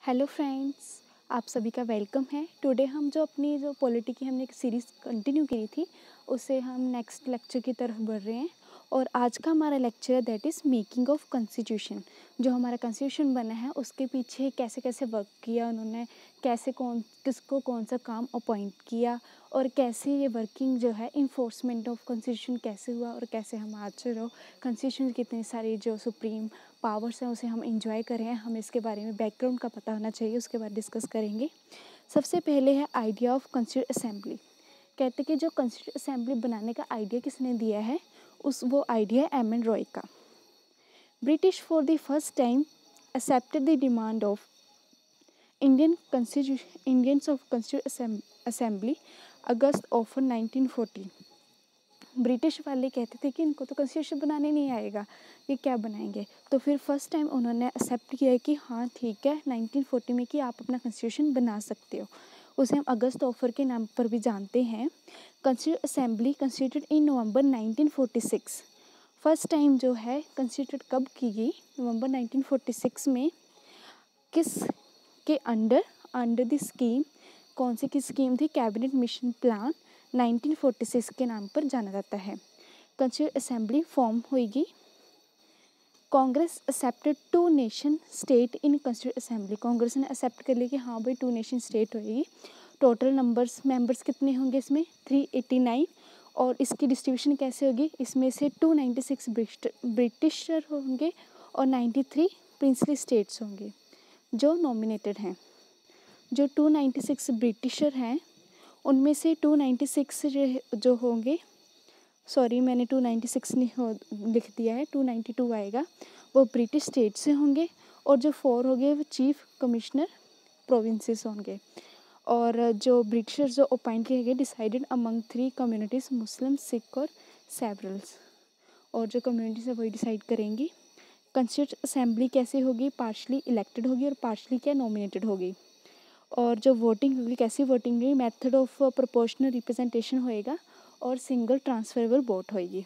Hello friends, आप सभी का वेलकम है। टुडे हम जो पॉलिटी की हमने एक सीरीज़ कंटिन्यू की थी, उससे हम नेक्स्ट लेक्चर की तरफ बढ़ रहे हैं। और आज का हमारा लेक्चर है that is making of constitution. जो हमारा कॉन्स्टिट्यूशन बना है उसके पीछे कैसे कैसे वर्क किया उन्होंने, कैसे किसको कौन सा काम अपॉइंट किया, और कैसे ये वर्किंग जो है इन्फोर्समेंट ऑफ कॉन्स्टिट्यूशन कैसे हुआ, और कैसे हम आज जो कॉन्स्टिट्यूशन की इतनी सारी जो सुप्रीम पावर्स हैं उसे हम इंजॉय करें। हमें इसके बारे में बैकग्राउंड का पता होना चाहिए, उसके बाद डिस्कस करेंगे। सबसे पहले है आइडिया ऑफ कॉन्स्टिट्यूएंट असेंबली। कहते कि जो कॉन्स्टिट्यूएंट असेंबली बनाने का आइडिया किसने दिया है, वो आइडिया एम एन रॉय का। British for the first time accepted the demand of Indians of constituent assembly August of 1940। British वाले कहते थे कि इनको तो कॉन्स्टिट्यूशन बनाने नहीं आएगा, ये क्या बनाएंगे। तो फिर फर्स्ट टाइम उन्होंने एक्सेप्ट किया कि हाँ ठीक है, 1940 में कि आप अपना कॉन्स्टिट्यूशन बना सकते हो। उसे हम अगस्त ऑफर के नाम पर भी जानते हैं। कॉन्स्टिट्यूएंट असेंबली कंस्टिट्यूटेड इन नवंबर 1946। फर्स्ट टाइम जो है कंस्टिट्यूट कब की गई, नवंबर 1946 में। किस के अंडर द स्कीम, कौन सी की स्कीम थी, कैबिनेट मिशन प्लान 1946 के नाम पर जाना जाता है। कॉन्स्टिट्यूएंट असेंबली फॉर्म होगी। Congress accepted 2 nation state in constituent assembly. Congress ने एक्सेप्ट कर लिया कि हाँ भाई 2 नेशन स्टेट होगी। टोटल मेंबर्स कितने होंगे इसमें, 389। और इसकी डिस्ट्रीब्यूशन कैसे होगी, इसमें से 296 ब्रिटिशर होंगे और 93 प्रिंसली स्टेट्स होंगे जो नॉमिनेटेड हैं। जो 296 ब्रिटिशर हैं उनमें से 296 जो होंगे, सॉरी मैंने 296 नहीं लिख दिया है, 292 आएगा, वो ब्रिटिश स्टेट से होंगे। और जो 4 होंगे वो चीफ कमिश्नर प्रोविंसेस होंगे। और जो ब्रिटिशर्स जो अपॉइंट किए गए डिसाइडेड अमंग 3 कम्युनिटीज़, मुस्लिम, सिख और सेवरल्स। और जो कम्युनिटीज़ है वही डिसाइड करेंगी। कॉन्स्टिट्यूएंट असेंबली कैसे होगी, पार्शली इलेक्टेड होगी और पार्शली क्या नॉमिनेटेड होगी। और जो वोटिंग होगी, कैसी वोटिंग होगी, मेथड ऑफ प्रोपोर्शनल रिप्रेजेंटेशन होएगा और सिंगल ट्रांसफरेबल वोट होएगी।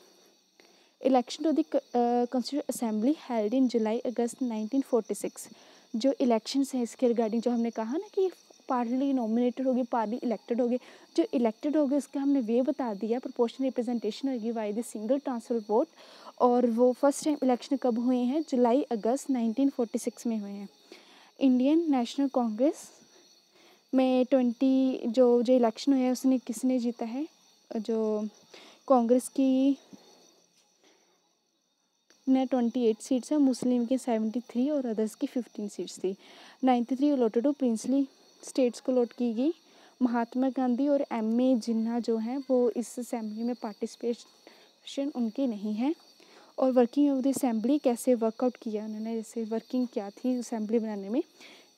Election to the constituent assembly held in July August 1946। जो इलेक्शंस हैं इसके रिगार्डिंग, जो हमने कहा ना कि पार्ली नॉमिनेटेड होगी, पार्ली इलेक्टेड होगी। जो इलेक्टेड होगी उसका हमने वे बता दिया, प्रोपोर्शनल रिप्रेजेंटेशन होगी by the single transfer vote. और वो फर्स्ट टाइम इलेक्शन कब हुए हैं, जुलाई अगस्त 1946 में हुए हैं। इंडियन नेशनल कांग्रेस में 20 जो इलेक्शन हुआ है उसने किसने जीता है, जो कांग्रेस की ने 28 सीट्स है, मुस्लिम की 73 और अदर्स की 15 सीट्स थी। 93 अलॉटेड टू प्रिंसली स्टेट्स को अलॉट की गई। महात्मा गांधी और एम.ए. जिन्ना जो हैं वो इस असेंबली में पार्टिसिपेशन उनकी नहीं है। और वर्किंग ऑफ द असेंबली कैसे वर्कआउट किया उन्होंने, जैसे वर्किंग क्या थी असेंबली बनाने में।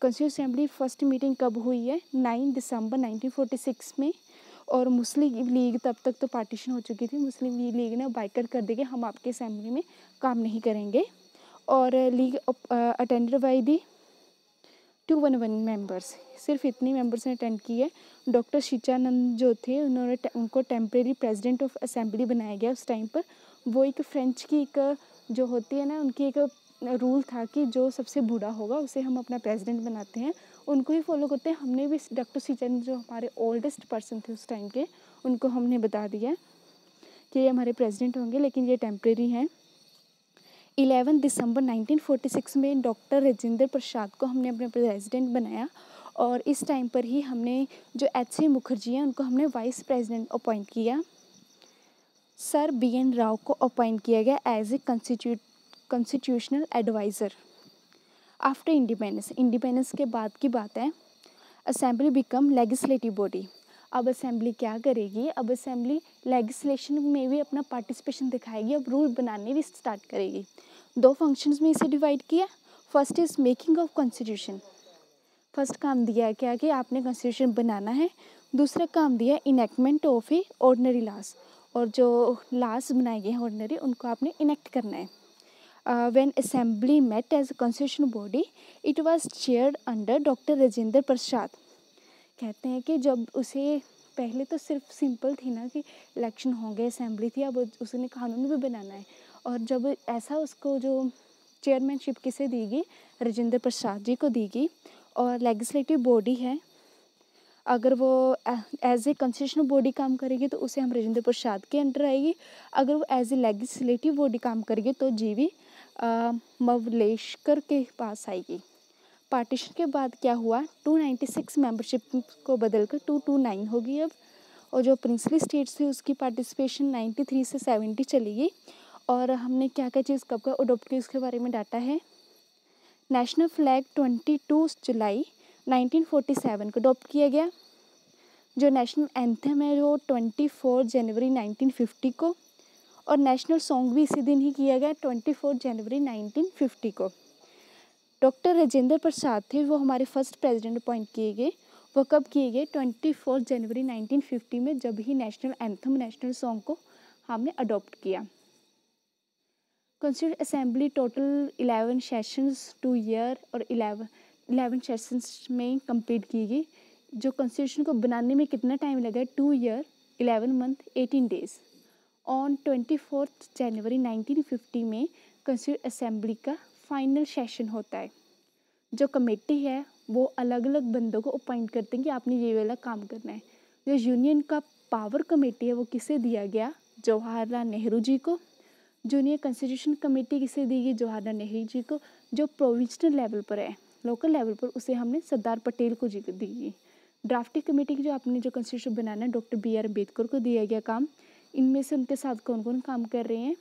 कॉन्स्टिट्यूएंट असेंबली फर्स्ट मीटिंग कब हुई है, 9 दिसंबर 1946 में। और मुस्लिम लीग तब तक तो पार्टीशन हो चुकी थी, मुस्लिम लीग ने बाइकआउट कर दी कि हम आपके असेंबली में काम नहीं करेंगे। और league attended by the 211 members, सिर्फ इतनी मेंबर्स ने अटेंड की है। डॉक्टर शिचानंद जो थे उनको टेम्परेरी प्रेसिडेंट ऑफ असेंबली बनाया गया उस टाइम पर। वो एक फ्रेंच की एक जो होती है ना, उनकी एक रूल था कि जो सबसे बूढ़ा होगा उसे हम अपना प्रेसिडेंट बनाते हैं, उनको ही फॉलो करते हैं। हमने भी डॉक्टर शिचानंद जो हमारे ओल्डेस्ट पर्सन थे उस टाइम के, उनको हमने बता दिया कि ये हमारे प्रेसिडेंट होंगे, लेकिन ये टेम्परेरी हैं। 11 दिसंबर 1946 में डॉक्टर राजेंद्र प्रसाद को हमने अपने प्रेसिडेंट बनाया। और इस टाइम पर ही हमने जो एच.सी. मुखर्जी हैं उनको हमने वाइस प्रेसिडेंट अपॉइंट किया। Sir B N. राव को अपॉइंट किया गया as a constitutional advisor. After independence के बाद की बात है। Assembly become legislative body. अब असेंबली क्या करेगी, अब असेंबली लेजिस्लेशन में भी अपना पार्टिसिपेशन दिखाएगी, अब रूल बनाने भी स्टार्ट करेगी। 2 फंक्शंस में इसे डिवाइड किया। First is making of constitution. First काम दिया है क्या कि आपने कॉन्स्टिट्यूशन बनाना है। दूसरा काम दिया है enactment of a ordinary laws, और जो लॉज बनाए गए हैं ऑर्डनरी उनको आपने इनेक्ट करना है। When assembly met as a constitutional body, it was chaired under doctor Rajendra Prasad. कहते हैं कि जब उसे पहले तो सिर्फ सिंपल थी ना कि इलेक्शन होंगे, असेंबली थी, अब उसने कानून भी बनाना है। और जब ऐसा उसको जो चेयरमैनशिप किसे दी गई, राजेंद्र प्रसाद जी को दी गई। और लेजिस्लेटिव बॉडी है, अगर वो एज ए कॉन्स्टिट्यूशनल बॉडी काम करेगी तो उसे हम राजेंद्र प्रसाद के अंडर आएगी। अगर वो एज ए लेजिस्लेटिव बॉडी काम करेगी तो जीवी मवलेशकर के पास आएगी। पार्टीशन के बाद क्या हुआ, 296 मेंबरशिप को बदलकर 229 होगी अब। और जो प्रिंसली स्टेट्स थी उसकी पार्टिसिपेशन 93 से 70 चली गई। और हमने क्या क्या चीज़ कब कब अडोप्ट की उसके बारे में डाटा है। नेशनल फ्लैग 22 जुलाई 1947 को अडोप्ट किया गया। जो नेशनल एंथम है वो 24 जनवरी 1950 को, और नेशनल सॉन्ग भी इसी दिन ही किया गया 24 जनवरी 1950 को। डॉक्टर राजेंद्र प्रसाद थे, वो हमारे फर्स्ट प्रेसिडेंट अपॉइंट किए गए। वो कब किए गए, 24 जनवरी 1950 में, जब ही नेशनल एंथम नेशनल सॉन्ग को हमने अडॉप्ट किया। Constituent assembly total 11 sessions 2 year और 11 सेशंस में कंप्लीट की गई। जो कॉन्स्टिट्यूशन को बनाने में कितना टाइम लगा, 2 ईयर 11 मंथ 18 डेज। ऑन 24 जनवरी 1950 में कॉन्स्टिट्यूंट असेंबली का फाइनल सेशन होता है। जो कमेटी है वो अलग अलग बंदों को अपॉइंट करते हैं कि आपने ये वाला काम करना है। जो यूनियन का पावर कमेटी है वो किसे दिया गया, जवाहरलाल नेहरू जी को। जूनियर कॉन्स्टिट्यूशन कमेटी किसे दी गई, जवाहरलाल नेहरू जी को। जो प्रोविंशनल लेवल पर है, लोकल लेवल पर, उसे हमने सरदार पटेल को जी दी गई। ड्राफ्टिंग कमेटी की जो आपने जो कॉन्स्टिट्यूशन बनाना है, डॉक्टर बी आर अम्बेडकर को दिया गया काम। इनमें से उनके साथ कौन कौन काम कर रहे हैं,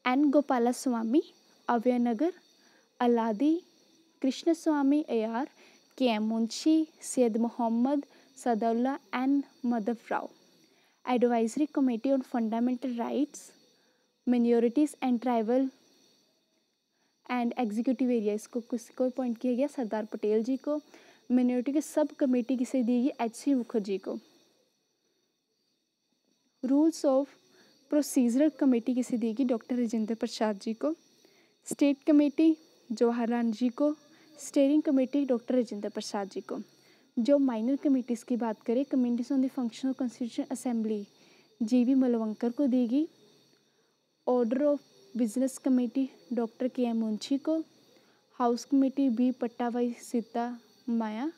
एन गोपाला स्वामी अभयनगर, Alladi Krishnaswami Ayyar, K M Munshi, Syed Mohammad Saadullah and मदफराव। Advisory committee on fundamental rights minorities and tribal and executive area, इसको किसको अपॉइंट किया गया, सरदार पटेल जी को। मिनोरिटी की सब कमेटी किसे दी गई, एच सी मुखर्जी को। रूल्स ऑफ प्रोसीजरल कमेटी किसे दी गई, डॉक्टर राजेंद्र प्रसाद जी को। स्टेट कमेटी जवाहरलाल जी को। Steering committee doctor Rajendra Prasad ji को। जो माइनर कमेटीज़ की बात करें, committees on the function of constitution assembly G V Mavalankar को दी गई। Order of business committee doctor K M Munshi को। House committee B Pattabhi Sitaramayya.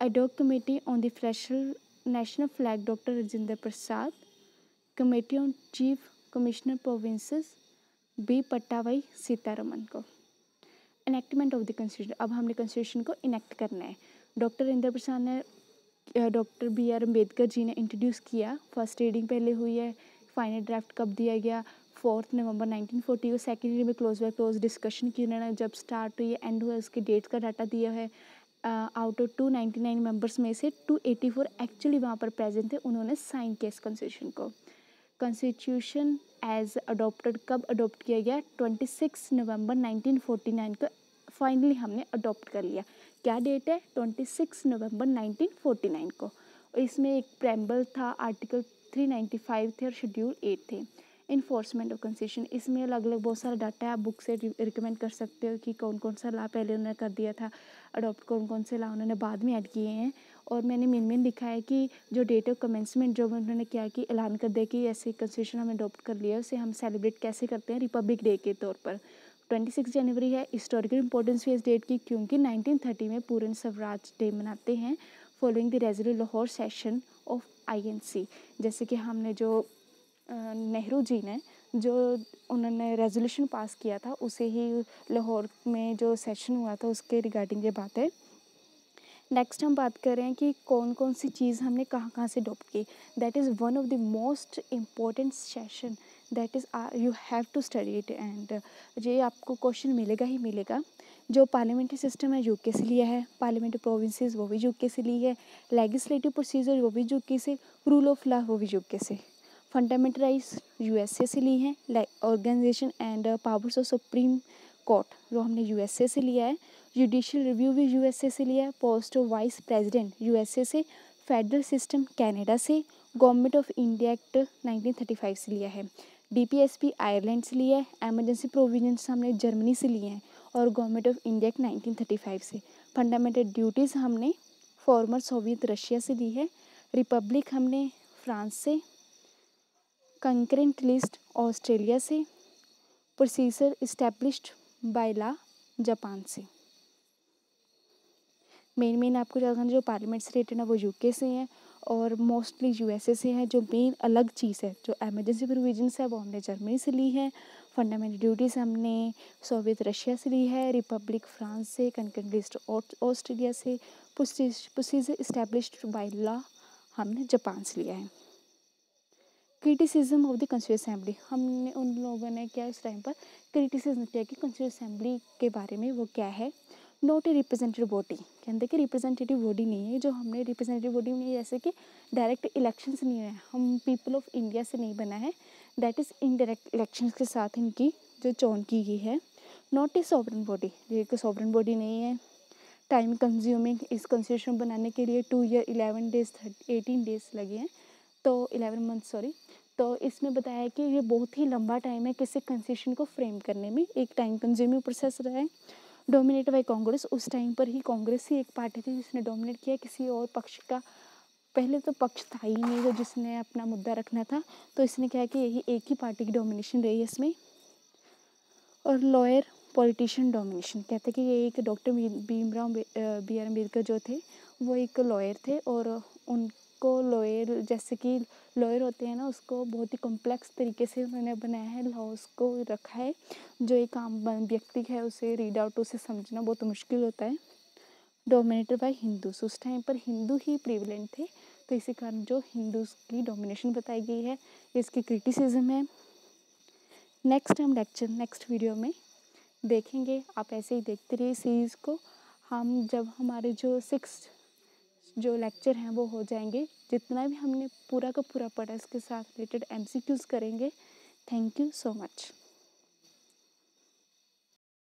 Ad hoc committee on the फ्रेशल national flag doctor Rajendra Prasad. Committee on chief commissioner provinces B Pattabhi Sitaraman को। Enactment of the constitution, अब हमने constitution को enact करना है। डॉक्टर राजेंद्र प्रसाद ने, doctor B R Ambedkar ji ने इंट्रोड्यूस किया। फर्स्ट रीडिंग पहले हुई है। फाइनल ड्राफ्ट कब दिया गया, 4 नवंबर 1940 को। सेकेंड रीडिंग में क्लोज बाय क्लोज डिस्कशन की उन्होंने, जब स्टार्ट हुई एंड हुआ उसके डेट का डाटा दिया है। आउट ऑफ 299 मेंबर्स में से 284 एक्चुअली वहाँ पर प्रेजेंट थे, उन्होंने साइन किया इस कॉन्स्टिट्यूशन को। कॉन्स्टिट्यूशन एज अडोप्टेड कब अडोप्ट किया गया, 26 नवंबर 1949 को फाइनली हमने अडोप्ट कर लिया। क्या डेट है, 26 नवंबर 1949 को। और इसमें एक प्रेम्बल था, आर्टिकल 395 थे और शेड्यूल 8 थे। इन्फोर्समेंट ऑफ कॉन्स्टिट्यूशन, इसमें अलग अलग बहुत सारा डाटा है, आप बुक से रिकमेंड कर सकते हो कि कौन कौन सा ला पहले उन्होंने कर दिया था अडोप्ट, कौन कौन से ला उन्होंने बाद में ऐड किए हैं। और मैंने मेन लिखा है कि जो डेट ऑफ कमेंसमेंट जो उन्होंने क्या कि ऐलान कर दिया कि ऐसे कॉन्स्टिट्यूशन हमने अडोप्ट कर लिया, उसे हम सेलिब्रेट कैसे करते हैं, रिपब्लिक डे के तौर पर। 26 जनवरी है। हिस्टोरिकल इंपॉर्टेंस भी इस डेट की क्योंकि 1930 में पूर्ण स्वराज डे मनाते हैं following the resolution Lahore session of INC। जैसे कि हमने जो नेहरू जी ने जो उन्होंने रेजोल्यूशन पास किया था, उसे ही लाहौर में जो सेशन हुआ था उसके रिगार्डिंग ये बात है। नेक्स्ट हम बात कर रहे हैं कि कौन कौन सी चीज़ हमने कहाँ कहाँ से अडॉप्ट की। That is one of the most important session, that is you have to study it. And ये आपको क्वेश्चन मिलेगा ही मिलेगा। जो पार्लियामेंट्री सिस्टम है यूके से लिया है, पार्लियामेंट्री प्रोविंसेस वो भी यूके से ली है, लेजिस्लेटिव प्रोसीजर वो भी यूके से, रूल ऑफ लॉ वो भी यूके से, फंडामेंटल राइट्स USA से ली है, organisation and powers of supreme court जो हमने USA से लिया है, जुडिशियल रिव्यू भी USA से लिया है, post of vice president USA से, फेडरल सिस्टम कनाडा से, गवर्नमेंट ऑफ इंडिया एक्ट 1935 से लिया है, DPSP आयरलैंड से लिया है, एमरजेंसी प्रोविजंस हमने जर्मनी से लिए हैं और गवर्नमेंट ऑफ इंडिया एक्ट 1935 से। फंडामेंटल ड्यूटीज़ हमने फॉर्मर सोवियत रशिया से ली है, रिपब्लिक हमने फ्रांस से, कंकरेंट लिस्ट ऑस्ट्रेलिया से, procedure established by law Japan से। मेन आपको याद रखना जो पार्लियामेंट से रिलेटेड है वो यूके से हैं और मोस्टली यूएसए से हैं। जो मेन अलग चीज़ है जो एमरजेंसी प्रोविजंस है वो हमने जर्मनी से ली है। फंडामेंटल ड्यूटीज़ हमने सोवियत रशिया से ली है। रिपब्लिक फ्रांस से, कंकरेंट लिस्ट ऑस्ट्रेलिया से, प्रोसीजर इस्टेब्लिश्ड बाय लॉ हमने जापान से लिया है। Criticism of the constituent assembly, हमने उन लोगों ने क्या इस टाइम पर क्रिटिसिज्म किया कि कॉन्स्टिट्यूएंट असेंबली के बारे में वो क्या है। नॉट ए रिप्रेजेंटेटिव बॉडी, कहते कि रिप्रेजेंटेटिव बॉडी नहीं है। जो हमने रिप्रेजेंटेटिव बॉडी नहीं है, जैसे कि डायरेक्ट इलेक्शंस नहीं है, हम पीपल ऑफ इंडिया से नहीं बना है, दैट इज़ इनडायरेक्ट इलेक्शंस के साथ इनकी जो चोन की गई है। नॉट ए सॉवरन बॉडी, ये एक सॉवरन बॉडी नहीं है। टाइम कंज्यूमिंग, इस कॉन्स्टिट्यूशन बनाने के लिए 2 ईयर 11 डेज 18 डेज लगे हैं, तो 11 मंथ सॉरी। तो इसमें बताया है कि ये बहुत ही लंबा टाइम है किसी कॉन्स्टिट्यूशन को फ्रेम करने में, एक टाइम कंज्यूमिंग प्रोसेस रहा है। डोमिनेटेड बाय कांग्रेस, उस टाइम पर ही कांग्रेस ही एक पार्टी थी जिसने डोमिनेट किया, किसी और पक्ष का पहले तो पक्ष था ही नहीं जो जिसने अपना मुद्दा रखना था, तो इसने क्या कि यही एक ही पार्टी की डोमिनेशन रही है इसमें। और लॉयर पॉलिटिशियन डोमिनेशन, कहते कि ये एक doctor Bhimrao B R Ambedkar जो थे वो एक लॉयर थे और उनको लॉयर जैसे कि लॉयर होते हैं ना, उसको बहुत ही कॉम्प्लेक्स तरीके से उन्होंने बनाया है, लॉज को रखा है। जो एक आम व्यक्ति है उसे रीड आउट, उसे समझना बहुत मुश्किल होता है। डोमिनेटेड बाय हिंदूज, उस टाइम पर हिंदू ही प्रिविलेंट थे, तो इसी कारण जो हिंदूज की डोमिनेशन बताई गई है, इसकी क्रिटिसिज्म है। नेक्स्ट हम लेक्चर नेक्स्ट वीडियो में देखेंगे। आप ऐसे ही देखते रहिए सीरीज़ को। हम जब हमारे जो 6 जो लेक्चर हैं वो हो जाएंगे, जितना भी हमने पूरा का पूरा पढ़ा इसके साथ रिलेटेड MCQs करेंगे। Thank you so much.